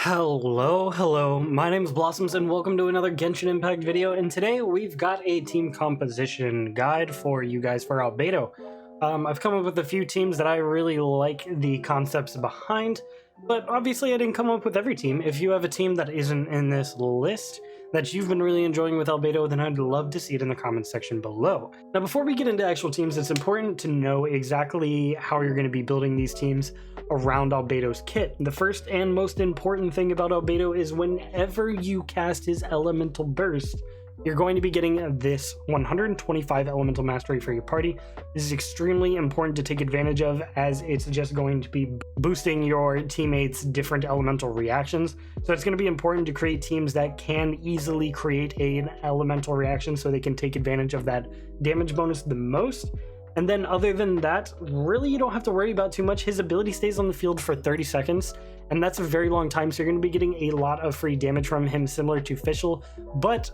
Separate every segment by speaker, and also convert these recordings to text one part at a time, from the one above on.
Speaker 1: Hello, my name's Blossoms and welcome to another Genshin Impact video, and today we've got a team composition guide for you guys for Albedo. I've come up with a few teams that I really like the concepts behind, but obviously I didn't come up with every team. If you have a team that isn't in this list that you've been really enjoying with Albedo, then I'd love to see it in the comments section below. Now before we get into actual teams, it's important to know exactly how you're going to be building these teams around Albedo's kit. The first and most important thing about Albedo is whenever you cast his Elemental Burst, you're going to be getting this 125 Elemental Mastery for your party. This is extremely important to take advantage of, as it's just going to be boosting your teammates' different elemental reactions. So it's going to be important to create teams that can easily create an elemental reaction so they can take advantage of that damage bonus the most. And then other than that, really you don't have to worry about too much. His ability stays on the field for 30 seconds, and that's a very long time, so you're going to be getting a lot of free damage from him, similar to Fischl, but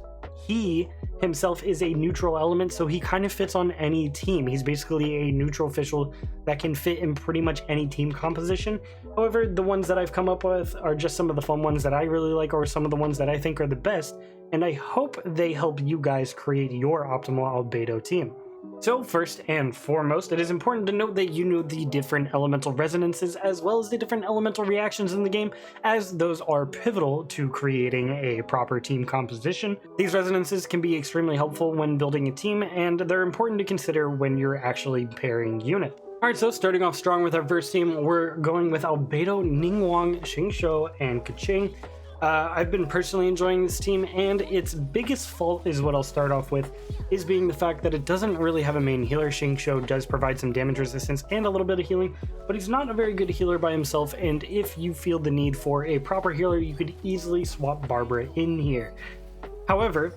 Speaker 1: he himself is a neutral element, so he kind of fits on any team. He's basically a neutral Fischl that can fit in pretty much any team composition. However, the ones that I've come up with are just some of the fun ones that I really like, or some of the ones that I think are the best, and I hope they help you guys create your optimal Albedo team. So first and foremost, it is important to note that you know the different elemental resonances as well as the different elemental reactions in the game, as those are pivotal to creating a proper team composition. These resonances can be extremely helpful when building a team, and they're important to consider when you're actually pairing units. Alright, so starting off strong with our first team, we're going with Albedo, Ningguang, Xingqiu, and Keqing. I've been personally enjoying this team, and its biggest fault is what I'll start off with, is being the fact that it doesn't really have a main healer. Xingqiu does provide some damage resistance and a little bit of healing, but he's not a very good healer by himself, and if you feel the need for a proper healer, you could easily swap Barbara in here. However,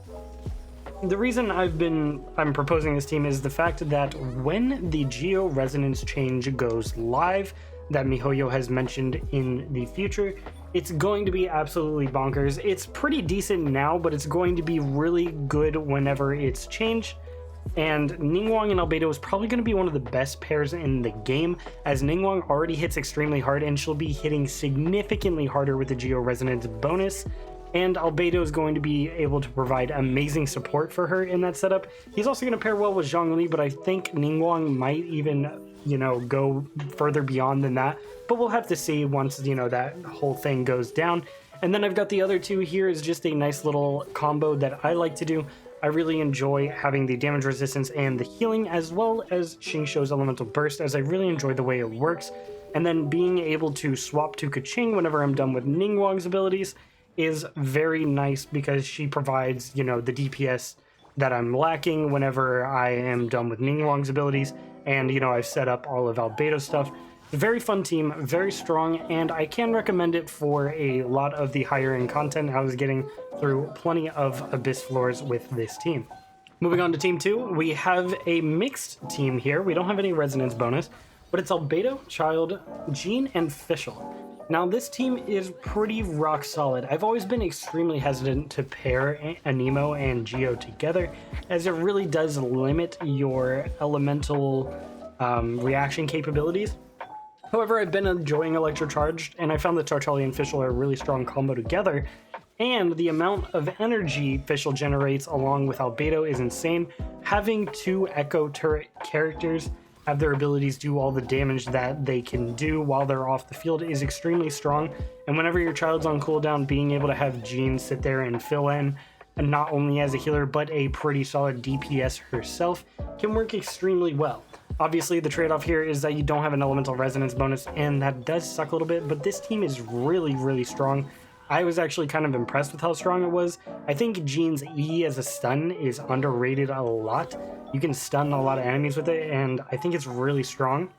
Speaker 1: the reason I'm proposing this team is the fact that when the Geo Resonance change goes live, that MiHoYo has mentioned in the future, it's going to be absolutely bonkers. It's pretty decent now, but it's going to be really good whenever it's changed. And Ningguang and Albedo is probably going to be one of the best pairs in the game, as Ningguang already hits extremely hard and she'll be hitting significantly harder with the Geo Resonance bonus. And Albedo is going to be able to provide amazing support for her in that setup. He's also going to pair well with Zhongli, but I think Ningguang might even, go further beyond than that. But we'll have to see once, that whole thing goes down. And then I've got the other two here is just a nice little combo that I like to do. I really enjoy having the damage resistance and the healing, as well as Xingqiu's Elemental Burst, as I really enjoy the way it works. And then being able to swap to Keqing whenever I'm done with Ningguang's abilities is very nice, because she provides, the DPS that I'm lacking whenever I am done with Ningguang's abilities. And, I've set up all of Albedo's stuff. It's a very fun team, very strong, and I can recommend it for a lot of the higher end content. I was getting through plenty of Abyss floors with this team. Moving on to team 2, we have a mixed team here. We don't have any resonance bonus, but it's Albedo, Childe, Jean, and Fischl. Now this team is pretty rock solid. I've always been extremely hesitant to pair Anemo and Geo together, as it really does limit your elemental reaction capabilities. However, I've been enjoying Electrocharged, and I found that Tartali and Fischl are a really strong combo together, and the amount of energy Fischl generates along with Albedo is insane. Having two Echo Turret characters have their abilities do all the damage that they can do while they're off the field is extremely strong, and whenever your Childe's on cooldown, being able to have Jean sit there and fill in, and not only as a healer but a pretty solid DPS herself, can work extremely well. Obviously the trade-off here is that you don't have an elemental resonance bonus, and that does suck a little bit, but this team is really strong. I was actually kind of impressed with how strong it was. I think Jean's E as a stun is underrated a lot. You can stun a lot of enemies with it, and I think it's really strong.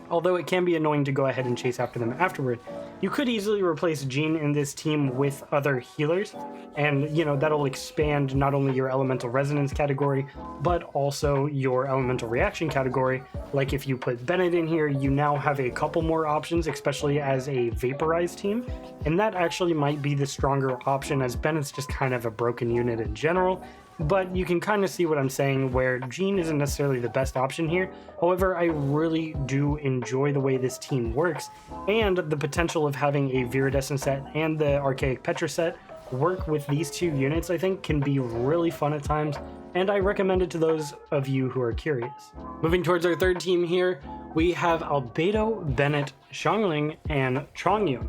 Speaker 1: Although it can be annoying to go ahead and chase after them afterward. You could easily replace Jean in this team with other healers, and that'll expand not only your elemental resonance category, but also your elemental reaction category. Like if you put Bennett in here, you now have a couple more options, especially as a vaporized team, and that actually might be the stronger option, as Bennett's just kind of a broken unit in general, but you can kind of see what I'm saying, where Jean isn't necessarily the best option here. However, I really do enjoy the way this team works, and the potential of having a Viridescent set and the Archaic Petra set work with these two units, I think, can be really fun at times, and I recommend it to those of you who are curious. Moving towards our third team here, we have Albedo, Bennett, Xiangling, and Chongyun.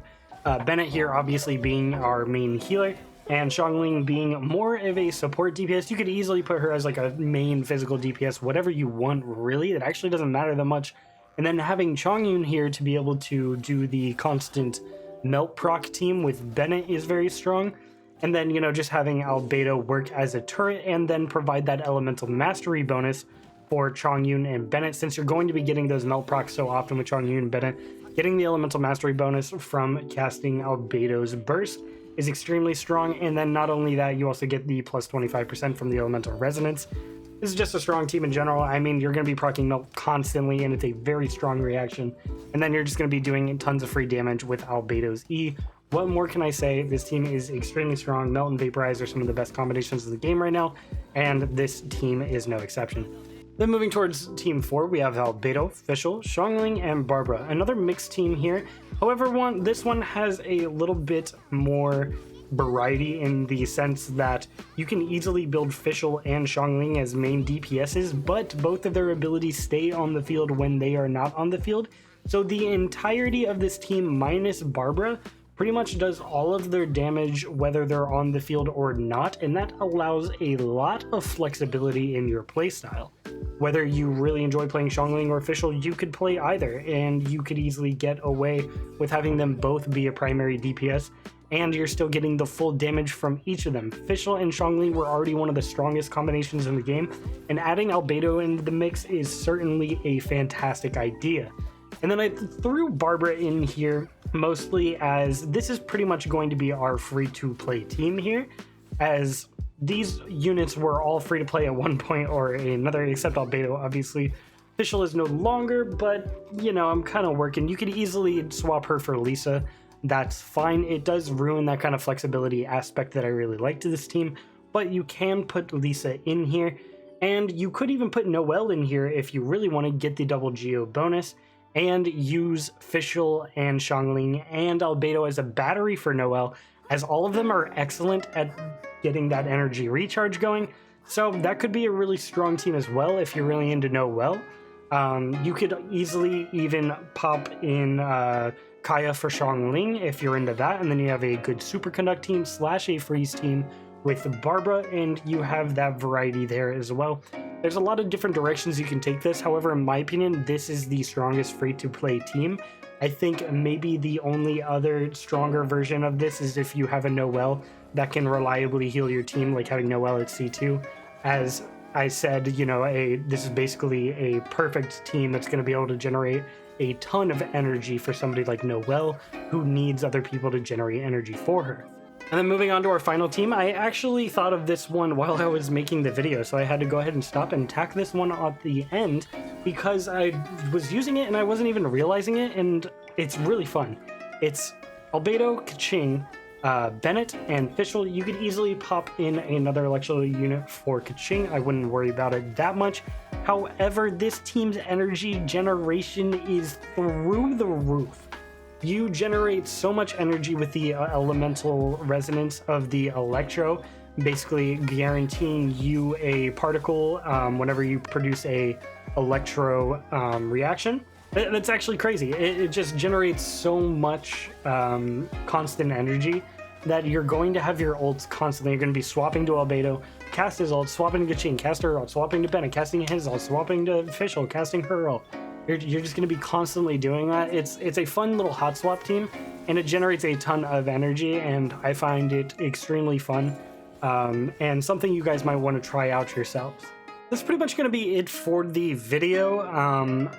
Speaker 1: Bennett here obviously being our main healer, and Xiangling being more of a support DPS. You could easily put her as like a main physical DPS, whatever you want, really. It actually doesn't matter that much. And then having Chongyun here to be able to do the constant melt proc team with Bennett is very strong. And then, you know, just having Albedo work as a turret and then provide that elemental mastery bonus for Chongyun and Bennett. Since you're going to be getting those melt procs so often with Chongyun and Bennett, getting the elemental mastery bonus from casting Albedo's burst is extremely strong. And then not only that, you also get the plus 25% from the elemental resonance. This is just a strong team in general. I mean, you're going to be proccing melt constantly, and it's a very strong reaction. And then you're just going to be doing tons of free damage with Albedo's E. What more can I say? This team is extremely strong. Melt and Vaporize are some of the best combinations of the game right now, and this team is no exception. Then moving towards Team 4, we have Albedo, Fischl, Xiangling, and Barbara. Another mixed team here. However, this one has a little bit more variety in the sense that you can easily build Fischl and Xiangling as main DPSs, but both of their abilities stay on the field when they are not on the field. So the entirety of this team minus Barbara pretty much does all of their damage whether they're on the field or not, and that allows a lot of flexibility in your playstyle. Whether you really enjoy playing Xiangling or Fischl, you could play either, and you could easily get away with having them both be a primary DPS, and you're still getting the full damage from each of them. Fischl and Xiangling were already one of the strongest combinations in the game, and adding Albedo into the mix is certainly a fantastic idea. And then I threw Barbara in here mostly as this is pretty much going to be our free-to-play team here, as these units were all free to play at one point or another, except Albedo, obviously. Fischl is no longer, but, you know, I'm kind of working. You could easily swap her for Lisa. That's fine. It does ruin that kind of flexibility aspect that I really like to this team, but you can put Lisa in here, and you could even put Noelle in here if you really want to get the double Geo bonus, and use Fischl and Xiangling and Albedo as a battery for Noelle, as all of them are excellent at getting that energy recharge going. So that could be a really strong team as well if you're really into Noelle. You could easily even pop in Kaya for Xiangling if you're into that, and then you have a good Superconduct team / a freeze team with Barbara, and you have that variety there as well. There's a lot of different directions you can take this. However, in my opinion, this is the strongest free-to-play team. I think maybe the only other stronger version of this is if you have a Noelle that can reliably heal your team, like having Noelle at C2. As I said, you know, this is basically a perfect team that's going to be able to generate a ton of energy for somebody like Noelle, who needs other people to generate energy for her. And then moving on to our final team, I actually thought of this one while I was making the video, so I had to go ahead and stop and tack this one at the end because I was using it and I wasn't even realizing it, and it's really fun. It's Albedo, Keqing, Bennett, and Fischl. You could easily pop in another electrical unit for Keqing. I wouldn't worry about it that much. However, this team's energy generation is through the roof. You generate so much energy with the elemental resonance of the electro, basically guaranteeing you a particle whenever you produce a electro reaction. That's actually crazy. It just generates so much constant energy that you're going to have your ults constantly. You're going to be swapping to Albedo, cast his ult, swapping to Keqing, cast her ult, swapping to Bennett, casting his ult, swapping to Fischl, casting her ult. You're just going to be constantly doing that. It's a fun little hot swap team, and it generates a ton of energy, and I find it extremely fun, and something you guys might want to try out yourselves. That's pretty much going to be it for the video.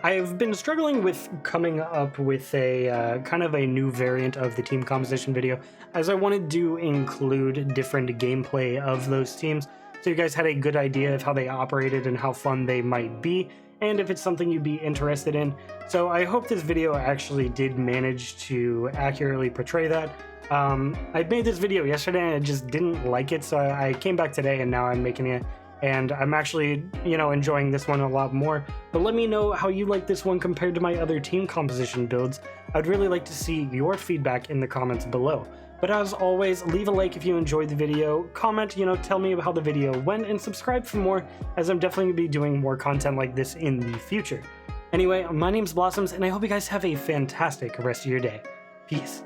Speaker 1: I've been struggling with coming up with a kind of a new variant of the team composition video, as I wanted to include different gameplay of those teams, so you guys had a good idea of how they operated and how fun they might be. and if it's something you'd be interested in. So I hope this video actually did manage to accurately portray that. I made this video yesterday and I just didn't like it, so I came back today and now I'm making it, and I'm actually, enjoying this one a lot more. But let me know how you like this one compared to my other team composition builds. I'd really like to see your feedback in the comments below. But as always, leave a like if you enjoyed the video, comment, tell me how the video went, and subscribe for more, as I'm definitely going to be doing more content like this in the future. Anyway, my name's Blossoms, and I hope you guys have a fantastic rest of your day. Peace.